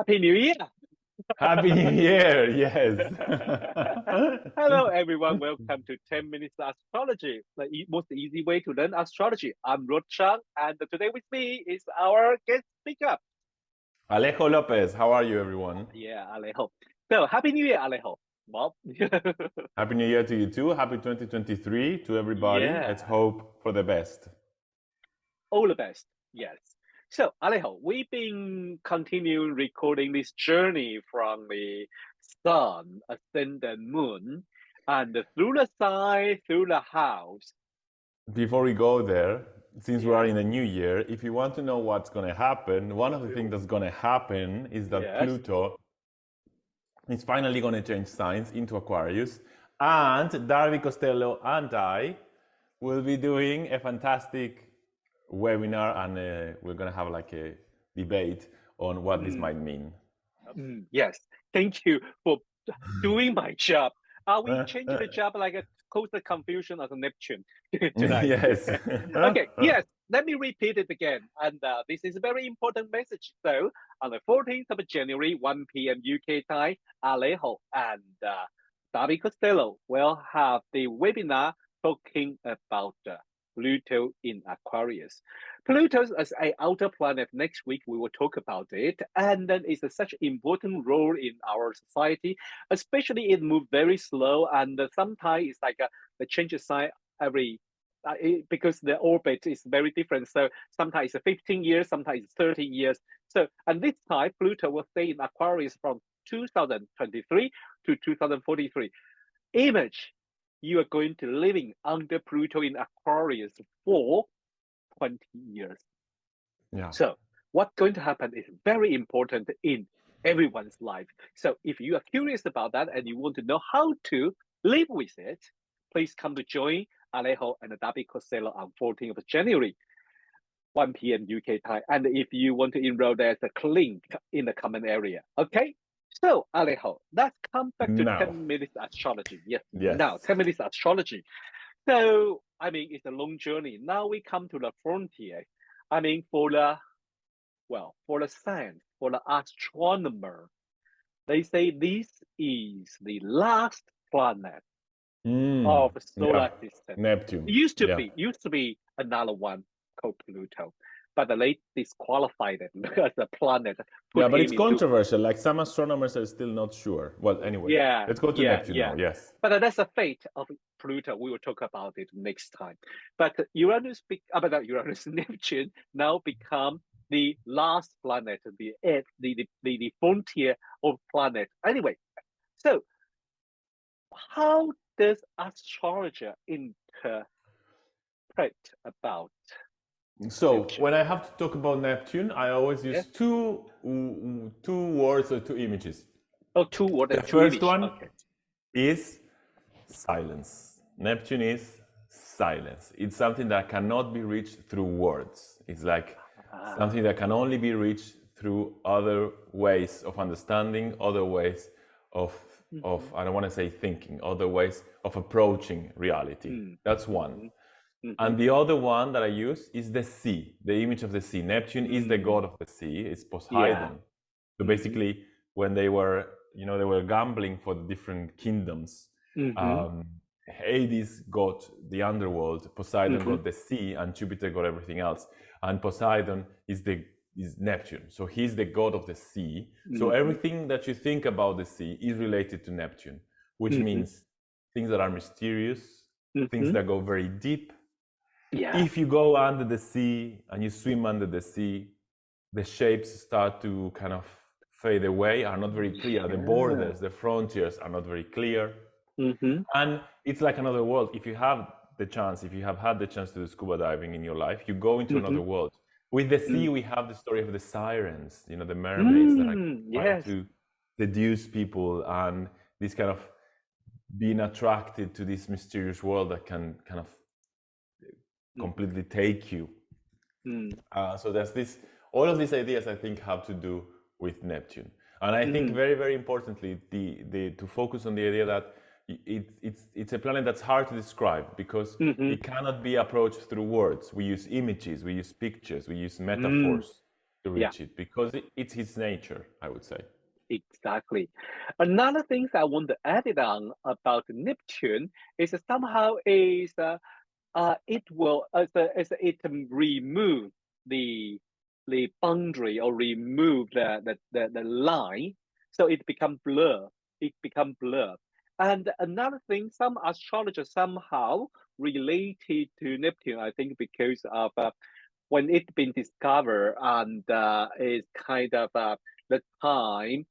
Happy New Year! Happy New Year, yes. Hello, everyone. Welcome to 10 Minutes Astrology, the most easy way to learn astrology. I'm Rod Chang, and today with me is our guest speaker. Alejo Lopez, how are you, everyone? Yeah, Alejo. So, Happy New Year, Alejo. Well, Happy New Year to you too. Happy 2023 to everybody. yeah, Let's hope for the best. all the best. Yes. So, Alejo, we've been continuing recording this journey from the sun, ascendant moon, and through the sign, through the house. Before we go there, since we are Yeah. in a new year, if you want to know what's going to happen, one of the things that's going to happen is that Yes. Pluto is finally going to change signs into Aquarius, and Darby Costello and I will be doing a fantastic webinar, and we're going to have like a debate on what this might mean. Yes. Thank you for doing my job. Are we changing the job like a cause the confusion of Neptune tonight? Yes. Okay. Yes. Let me repeat it again. And this is a very important message. So on the 14th of January, 1 p.m. UK time, Alejo and Darby Costello will have the webinar talking about Pluto in Aquarius. Pluto as an outer planet. Next week we will talk about it, and then it's such an important role in our society, especially it moves very slow, and sometimes it's like the change of sign every. Because the orbit is very different, so sometimes it's 15 years, sometimes it's 30 years. So, and this time Pluto will stay in Aquarius from 2023 to 2043. Image, you are going to living under Pluto in Aquarius for 20 years. Yeah. So what's going to happen is very important in everyone's life. So if you are curious about that and you want to know how to live with it, please come to join Alejo and Darby Costello on 14th of January, 1 p.m. UK time. And if you want to enroll, there's a link in the comment area. Okay? So, Alejo, let's come back to Now. 10 minutes astrology. Yes. Yes. Now, 10 minutes astrology. So, I mean, it's a long journey. Now we come to the frontier. I mean, for the science, for the astronomer, they say this is the last planet of the solar system. Neptune. Used to be another one called Pluto, but they disqualified it as a planet. Yeah, but it's controversial. Like some astronomers are still not sure. Well, anyway, let's go to Neptune now. Yes. But that's the fate of Pluto. We will talk about it next time. But Neptune now become the last planet, the frontier of planet. Anyway, so how does astrologer interpret about So Neptune? when I have to talk about Neptune, I always use two words or two images. Oh, two words. The first one is silence. Neptune is silence. It's something that cannot be reached through words. It's like something that can only be reached through other ways of understanding, other ways of I don't want to say thinking, other ways of approaching reality. That's one. And the other one that I use is the sea, the image of the sea. Neptune is the god of the sea. It's Poseidon. So basically, when they were gambling for the different kingdoms, Hades got the underworld, Poseidon got the sea, and Jupiter got everything else. And Poseidon is Neptune. So he's the god of the sea. So everything that you think about the sea is related to Neptune, which means things that are mysterious, things that go very deep. If you go under the sea and you swim under the sea, the shapes start to kind of fade away, are not very clear. The borders, the frontiers are not very clear. And it's like another world. If you have had the chance to do scuba diving in your life, you go into another world. With the sea, we have the story of the sirens, the mermaids that are trying to seduce people, and this kind of being attracted to this mysterious world that can kind of completely take you. So there's all of these ideas I think have to do with Neptune. And I think very, very importantly, to focus on the idea that it's a planet that's hard to describe because it cannot be approached through words. We use images, we use pictures, we use metaphors. to reach it, because it's his nature, I would say. Exactly. Another thing I want to add it on about Neptune is somehow it will as it remove the boundary or remove the line, so it become blur. It become blur. And another thing, some astrologers somehow related to Neptune, I think, because of when it been discovered and is kind of the time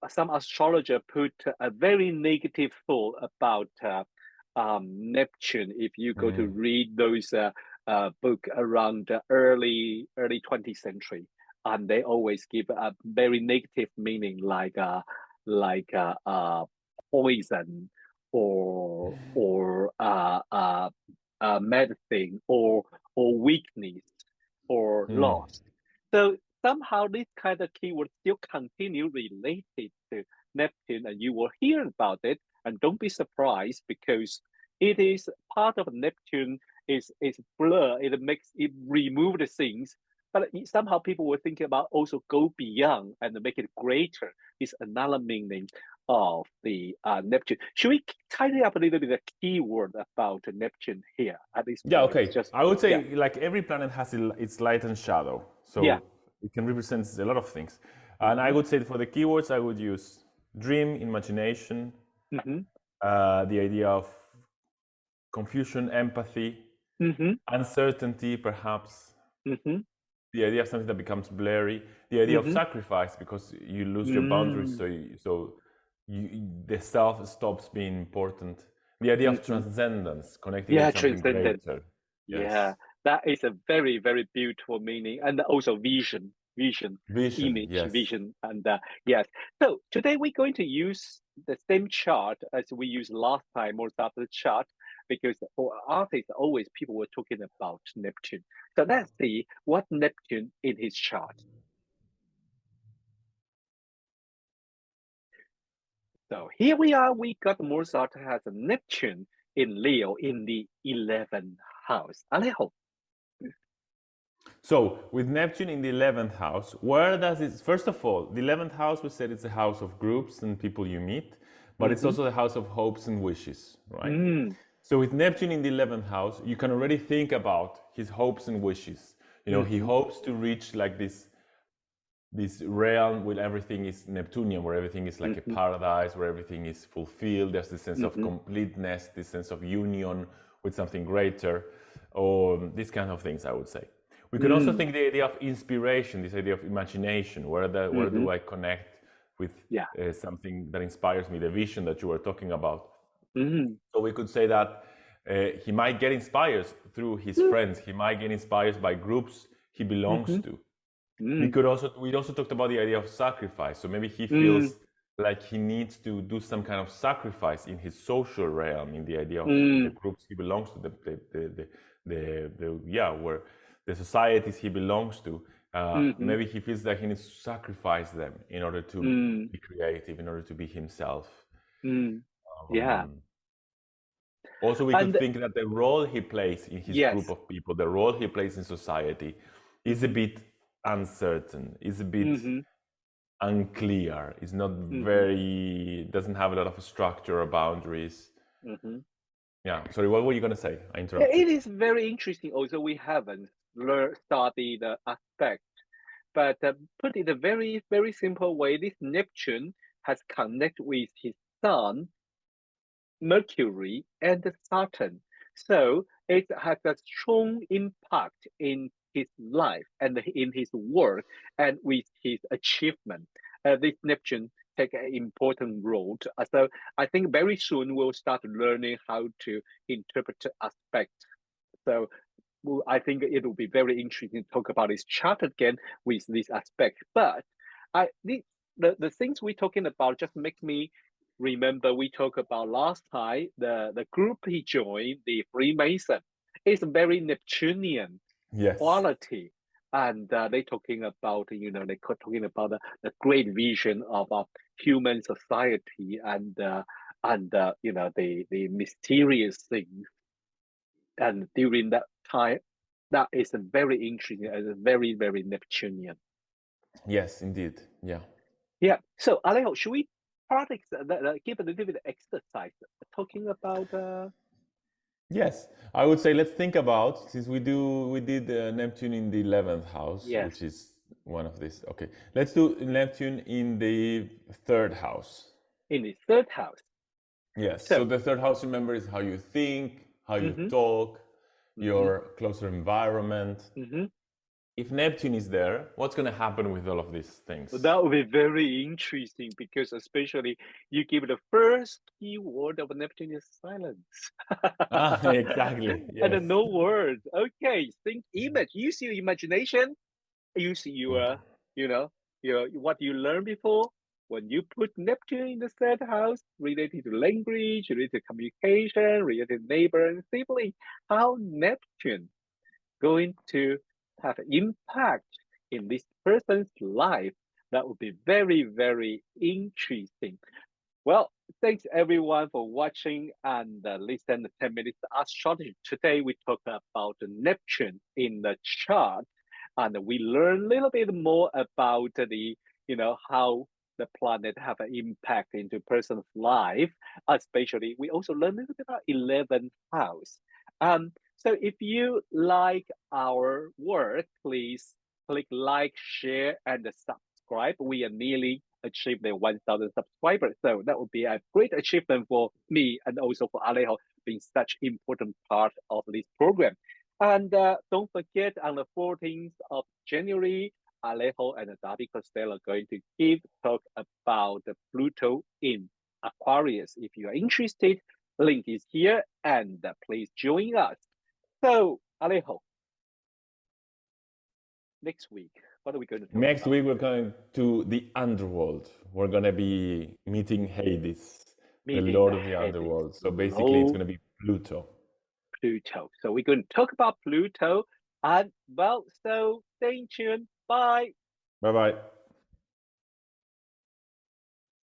some astrologer put a very negative thought about Neptune. If you go to read those book around the early 20th century, and they always give a very negative meaning, like poison or medicine or weakness or loss. So somehow this kind of keyword still continue related to Neptune, and you will hear about it. And don't be surprised, because it is part of Neptune is blur. It makes it remove the things, but somehow people were thinking about also go beyond and make it greater. Is another meaning of the Neptune. Should we tidy up a little bit the keyword about Neptune here at this point? Yeah, okay. Just, I would say like every planet has its light and shadow. So yeah. it can represent a lot of things. And I would say for the keywords, I would use dream, imagination, the idea of confusion, empathy, uncertainty, perhaps, the idea of something that becomes blurry, the idea of sacrifice, because you lose your boundaries, so the self stops being important. The idea of transcendence, connecting with something greater. Yes. Yeah, that is a very, very beautiful meaning, and also vision, image, yes. vision, and yes. So today we're going to use the same chart as we used last time, Mozart chart, because for artists, always people were talking about Neptune. So let's see what Neptune in his chart. So here we are. We got Mozart has a Neptune in Leo in the 11th house. Alejo. So with Neptune in the 11th house, where does it, first of all, the 11th house, we said it's a house of groups and people you meet, but it's also the house of hopes and wishes, right? So with Neptune in the 11th house, you can already think about his hopes and wishes. You know, he hopes to reach like this realm where everything is Neptunian, where everything is like a paradise, where everything is fulfilled. There's this sense of completeness, this sense of union with something greater, or these kind of things, I would say. We could also think the idea of inspiration, this idea of imagination. Where do I connect with something that inspires me, the vision that you were talking about? So we could say that he might get inspired through his friends. He might get inspired by groups he belongs to. We also talked about the idea of sacrifice. So maybe he feels like he needs to do some kind of sacrifice in his social realm, in the idea of the groups he belongs to, where the societies he belongs to. Maybe he feels that he needs to sacrifice them in order to be creative, in order to be himself. Also, we could think that the role he plays in his group of people, the role he plays in society, is a bit uncertain, is a bit unclear, is not very, doesn't have a lot of structure or boundaries. Yeah, sorry, what were you going to say? I interrupted. It is very interesting. Also, we haven't studied the aspect, but put it a very, very simple way, this Neptune has connected with his Sun, Mercury, and Saturn. So it has a strong impact in his life and in his work and with his achievement. This Neptune take an important role. So I think very soon we'll start learning how to interpret aspects. So I think it will be very interesting to talk about this chart again with this aspect. But the things we're talking about just make me remember we talked about last time the group he joined, the Freemason, is very Neptunian quality, and they talking about they talking about the great vision of human society and the mysterious things, and during that time That is a very interesting and very, very Neptunian. Yes, indeed. Yeah. Yeah. So, Alejo, should we give a little bit of exercise talking about? Yes, I would say let's think about, since we did Neptune in the 11th house, Yes, which is one of these. Okay, let's do Neptune in the third house. in the third house. Yes, So, so the third house, remember, is how you think, how you mm-hmm, talk, mm-hmm, your closer environment. mm-hmm. If Neptune is there, what's going to happen with all of these things? That would be very interesting because especially you give the first keyword of Neptune is silence. Ah, exactly. And Yes. then no words. Okay, think image. Use your imagination. Use your, you know, your what you learned before. When you put Neptune in the third house, related to language, related to communication, related to neighbor and sibling, how Neptune going to have an impact in this person's life, that would be very, very interesting. Well, thanks everyone for watching and listen to 10 minutes astrology. Today we talk about Neptune in the chart, and we learn a little bit more about the, how the planet have an impact into person's life. Especially, we also learn a little bit about 11th house. So if you like our work, please click like, share, and subscribe. We are nearly achieved the 1,000 subscribers. So that would be a great achievement for me and also for Alejo being such important part of this program. And don't forget, on the 14th of January, Alejo and Darby Costello are going to give talk about the Pluto in Aquarius. If you are interested, link is here, and please join us. So, Alejo, next week, what are we going to talk Next about? week, we're going to the underworld. We're going to be meeting Hades, the Lord of the underworld. So basically, it's going to be Pluto. Pluto. So we're going to talk about Pluto. And well, so stay tuned. Bye. Bye bye.